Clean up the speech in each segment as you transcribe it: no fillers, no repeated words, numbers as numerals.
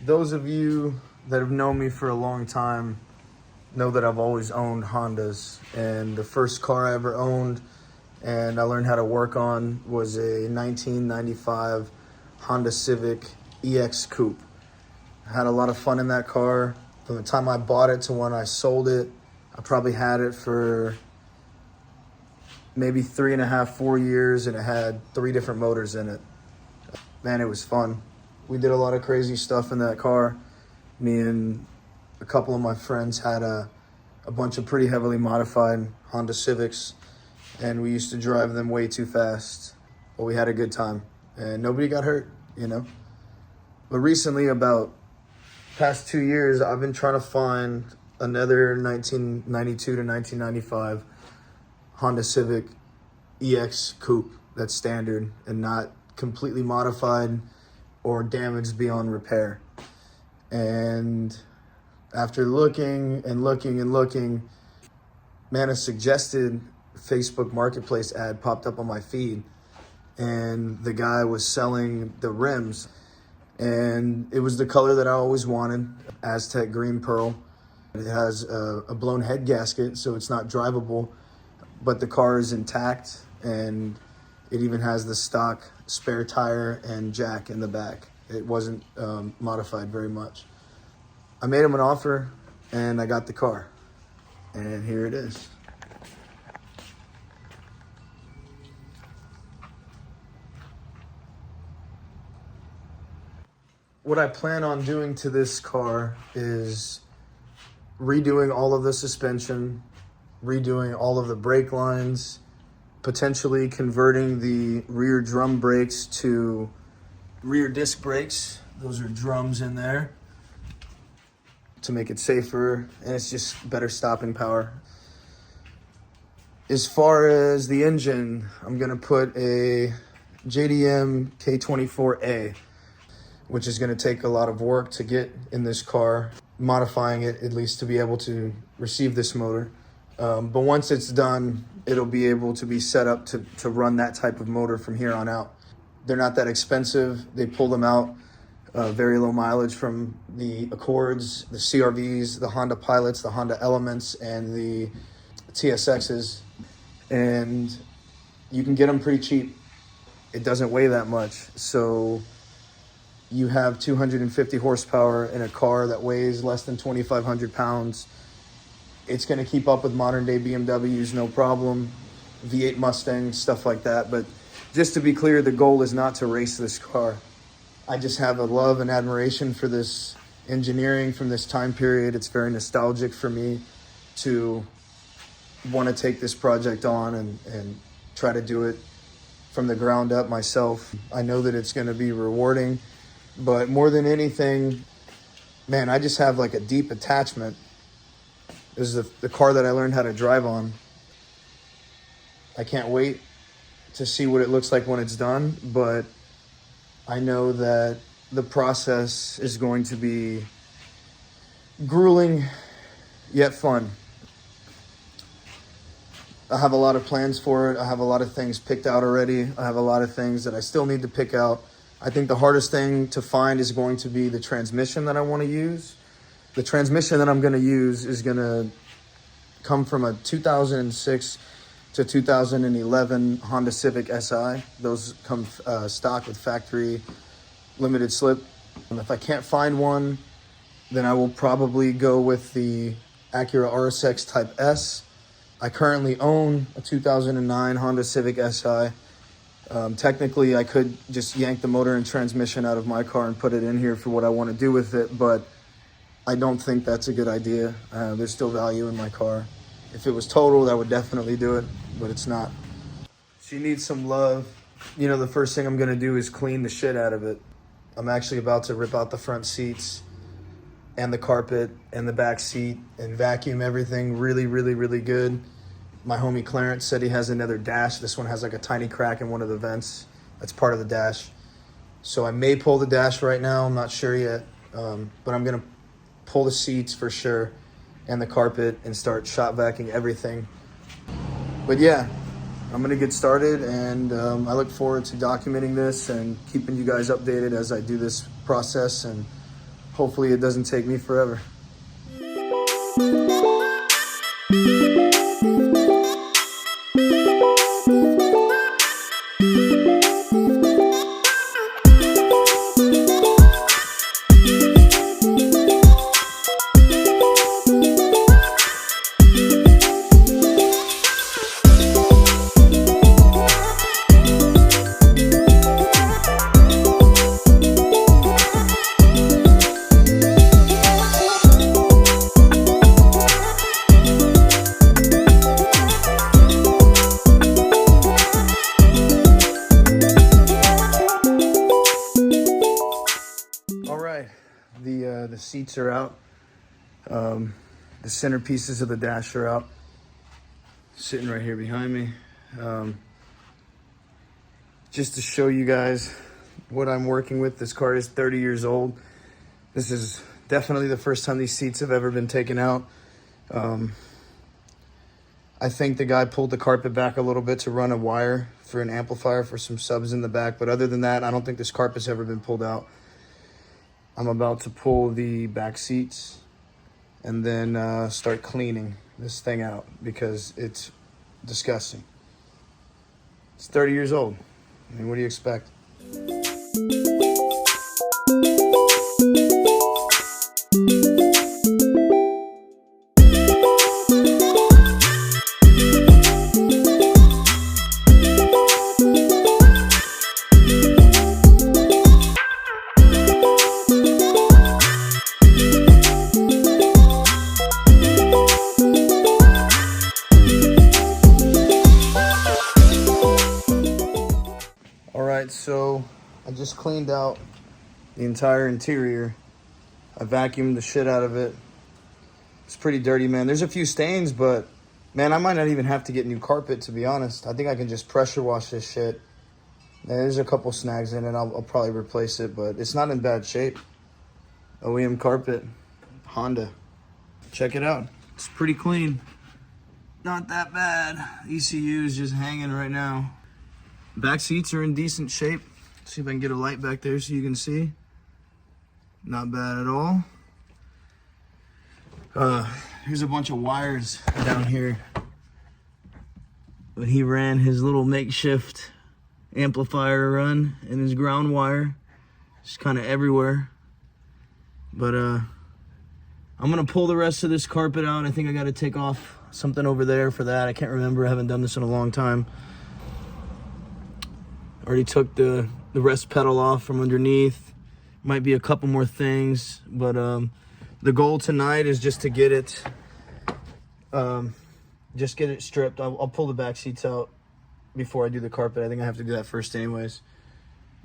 Those of you that have known me for a long time know that I've always owned Hondas, and the first car I ever owned and I learned how to work on was a 1995 Honda Civic EX Coupe. I had a lot of fun in that car. From the time I bought it to when I sold it, I probably had it for maybe 3.5, 4 years, and it had 3 different motors in it. Man, it was fun. We did a lot of crazy stuff in that car. Me and a couple of my friends had a bunch of pretty heavily modified Honda Civics, and we used to drive them way too fast. But we had a good time, and nobody got hurt, you know? But recently, about past 2 years, I've been trying to find another 1992 to 1995 Honda Civic EX Coupe that's standard and not completely modified or damaged beyond repair. And after looking and looking and looking, man, a suggested Facebook Marketplace ad popped up on my feed, and the guy was selling the rims, and it was the color that I always wanted, Aztec green pearl. It has a blown head gasket, so it's not drivable, but the car is intact, and it even has the stock spare tire and jack in the back. It wasn't modified very much. I made him an offer, and I got the car, and here it is. What I plan on doing to this car is redoing all of the suspension, redoing all of the brake lines, potentially converting the rear drum brakes to rear disc brakes. Those are drums in there to make it safer, and it's just better stopping power. As far as the engine, I'm gonna put a JDM K24A, which is gonna take a lot of work to get in this car, modifying it at least to be able to receive this motor. But once it's done, it'll be able to be set up to run that type of motor from here on out. They're not that expensive. They pull them out very low mileage from the Accords, the CRVs, the Honda Pilots, the Honda Elements, and the TSXs. And you can get them pretty cheap. It doesn't weigh that much. So you have 250 horsepower in a car that weighs less than 2,500 pounds. It's going to keep up with modern day BMWs, no problem. V8 Mustangs, stuff like that. But just to be clear, the goal is not to race this car. I just have a love and admiration for this engineering from this time period. It's very nostalgic for me to want to take this project on and try to do it from the ground up myself. I know that it's going to be rewarding, but more than anything, man, I just have like a deep attachment. This is the car that I learned how to drive on. I can't wait to see what it looks like when it's done, but I know that the process is going to be grueling yet fun. I have a lot of plans for it. I have a lot of things picked out already. I have a lot of things that I still need to pick out. I think the hardest thing to find is going to be the transmission that I want to use. The transmission that I'm going to use is going to come from a 2006 to 2011 Honda Civic Si. Those come stock with factory limited slip. And if I can't find one, then I will probably go with the Acura RSX Type S. I currently own a 2009 Honda Civic Si. Technically, I could just yank the motor and transmission out of my car and put it in here for what I want to do with it, but I don't think that's a good idea. There's still value in my car. If it was totaled, I would definitely do it, but it's not. She needs some love. You know, the first thing I'm going to do is clean the shit out of it. I'm actually about to rip out the front seats and the carpet and the back seat and vacuum everything really, really, really good. My homie Clarence said he has another dash. This one has like a tiny crack in one of the vents. That's part of the dash. So I may pull the dash right now. I'm not sure yet, but I'm going to pull the seats for sure and the carpet and start shop vacuuming everything. But yeah, I'm going to get started, and I look forward to documenting this and keeping you guys updated as I do this process, and hopefully it doesn't take me forever. The seats are out. The centerpieces of the dash are out. Sitting right here behind me. Just to show you guys what I'm working with. This car is 30 years old. This is definitely the first time these seats have ever been taken out. I think the guy pulled the carpet back a little bit to run a wire for an amplifier for some subs in the back. But other than that, I don't think this carpet's ever been pulled out. I'm about to pull the back seats and then start cleaning this thing out because it's disgusting. It's 30 years old. I mean, what do you expect? So I just cleaned out the entire interior. I vacuumed the shit out of it. It's pretty dirty, man. There's a few stains, but man, I might not even have to get new carpet, to be honest. I think I can just pressure wash this shit. There's a couple snags in it. I'll probably replace it, but it's not in bad shape. OEM carpet, Honda. Check it out. It's pretty clean. Not that bad. ECU is just hanging right now. Back seats are in decent shape. Let's see if I can get a light back there so you can see. Not bad at all. Here's a bunch of wires down here. But he ran his little makeshift amplifier run and his ground wire. Just kind of everywhere. But I'm gonna pull the rest of this carpet out. I think I gotta take off something over there for that. I can't remember, I haven't done this in a long time. Already took the rest pedal off from underneath. Might be a couple more things, but the goal tonight is just to get it, stripped. I'll pull the back seats out before I do the carpet. I think I have to do that first anyways.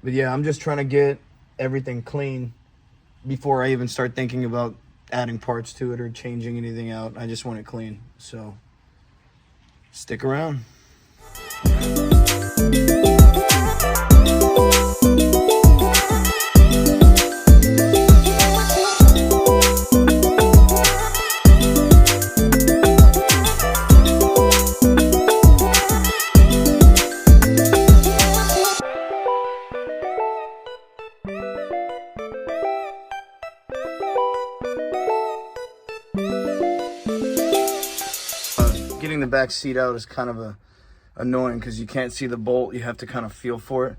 But yeah, I'm just trying to get everything clean before I even start thinking about adding parts to it or changing anything out. I just want it clean, so stick around. Getting the back seat out is kind of annoying because you can't see the bolt. You have to kind of feel for it.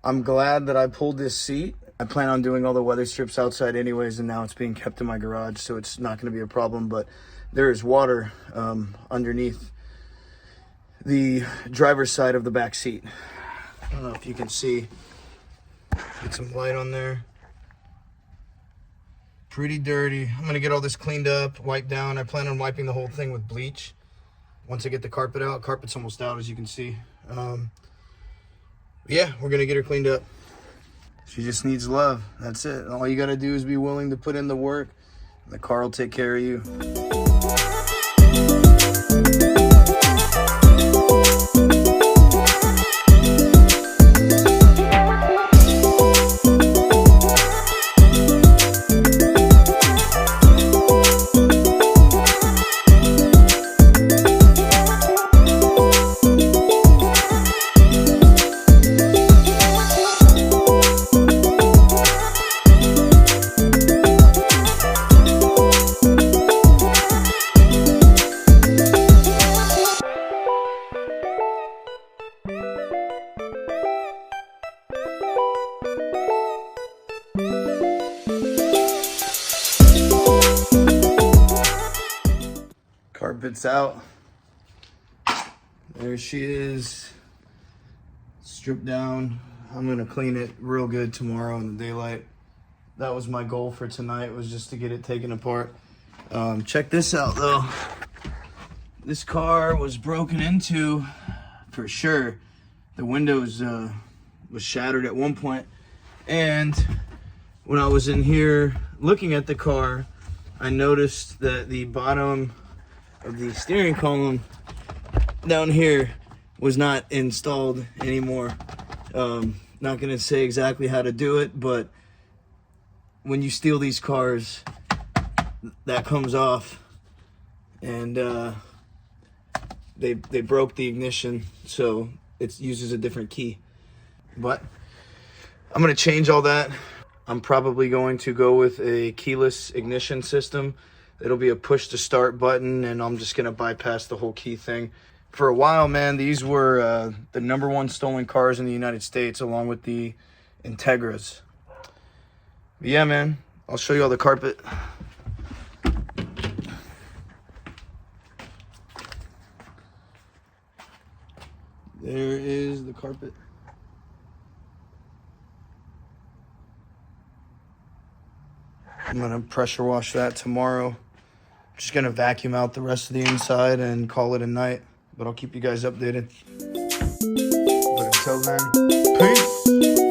I'm glad that I pulled this seat. I plan on doing all the weather strips outside anyways, and now it's being kept in my garage, so it's not going to be a problem. But there is water underneath the driver's side of the back seat. I don't know if you can see. Get some light on there. Pretty dirty. I'm going to get all this cleaned up, wiped down. I plan on wiping the whole thing with bleach. Once I get the carpet out, carpet's almost out, as you can see. Yeah, we're gonna get her cleaned up. She just needs love, that's it. All you gotta do is be willing to put in the work, and the car will take care of you. carpet's out. There she is, stripped down. I'm gonna clean it real good tomorrow in the daylight. That was my goal for tonight, was just to get it taken apart. Check this out though. This car was broken into for sure. The windows was shattered at one point. And when I was in here looking at the car, I noticed that the bottom of the steering column down here was not installed anymore. Not gonna say exactly how to do it, but when you steal these cars, that comes off, and they broke the ignition, so it uses a different key. But I'm gonna change all that. I'm probably going to go with a keyless ignition system. It'll be a push to start button, and I'm just gonna bypass the whole key thing. For a while, man, these were the #1 stolen cars in the United States, along with the Integras. But yeah, man, I'll show you all the carpet. There is the carpet. I'm gonna pressure wash that tomorrow. Just gonna vacuum out the rest of the inside and call it a night. But I'll keep you guys updated. But until then, peace.